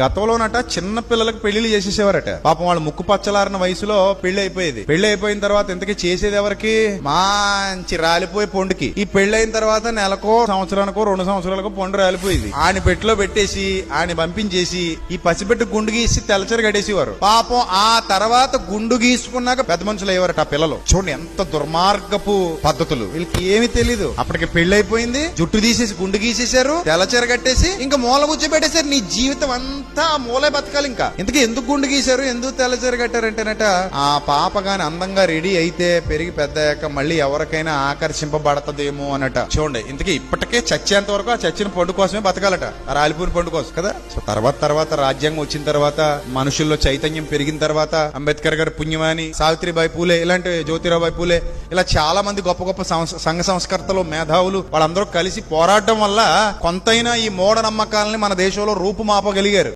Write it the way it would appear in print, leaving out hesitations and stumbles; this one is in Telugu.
గతంలోనట చిన్న పిల్లలకు పెళ్లిళ్ళు చేసేసేవారట. పాపం వాళ్ళు ముక్కు పచ్చలారిన వయసులో పెళ్లి అయిపోయేది. పెళ్లి అయిపోయిన తర్వాత ఇంతకీ చేసేది ఎవరికి? మంచి రాలిపోయే పొండుకి. ఈ పెళ్లి అయిన తర్వాత నెలకో సంవత్సరానికో 2 సంవత్సరాలకో పొండు రాలిపోయేది. ఆని పెట్టిలో పెట్టేసి ఆని పంపించేసి ఈ పసిబిడ్డ గుండు గీసి తెల్లచీర కట్టేసేవారు. పాపం ఆ తర్వాత గుండు గీసుకున్నాక పెద్ద మనుషులు అయ్యేవారట ఆ పిల్లలు. చూడండి ఎంత దుర్మార్గపు పద్ధతులు. వీళ్ళకి ఏమీ తెలీదు. అప్పటికి పెళ్లి అయిపోయింది, జుట్టు తీసేసి గుండు గీసేశారు, తెల్లచీర కట్టేసి ఇంకా మూల గుచ్చి పెట్టేశారు. నీ జీవితం అంతా మూలే బతకాలి. ఇంకా ఇంతకీ ఎందుకు గుండు గీశారు, ఎందుకు తెల్లచీర కట్టారంటేనట ఆ పాప గాని అందంగా రెడీ అయితే పెరిగి పెద్దయ్యాక మళ్ళీ ఎవరికైనా ఆకర్షింపబడతదేమో అనట. చూడండి ఇంతకీ ఇప్పటికే చచ్చేంత వరకు ఆ చచ్చిన పండు కోసమే బతకాలట, ఆ రాలిపోయిన పండు కోసం కదా. సో తర్వాత రాజ్యాంగం వచ్చిన తర్వాత, మనుషుల్లో చైతన్యం పెరిగిన తర్వాత, అంబేద్కర్ గారి పుణ్యమాని, సావిత్రిబాయి పూలే, ఇలాంటి జ్యోతిరాబాయి పూలే, ఇలా చాలా మంది గొప్ప సంఘ సంస్కర్తలు, మేధావులు వాళ్ళందరూ కలిసి పోరాడడం వల్ల కొంతైనా ఈ మూఢ నమ్మకాలని మన దేశంలో రూపుమాపగలిగారు.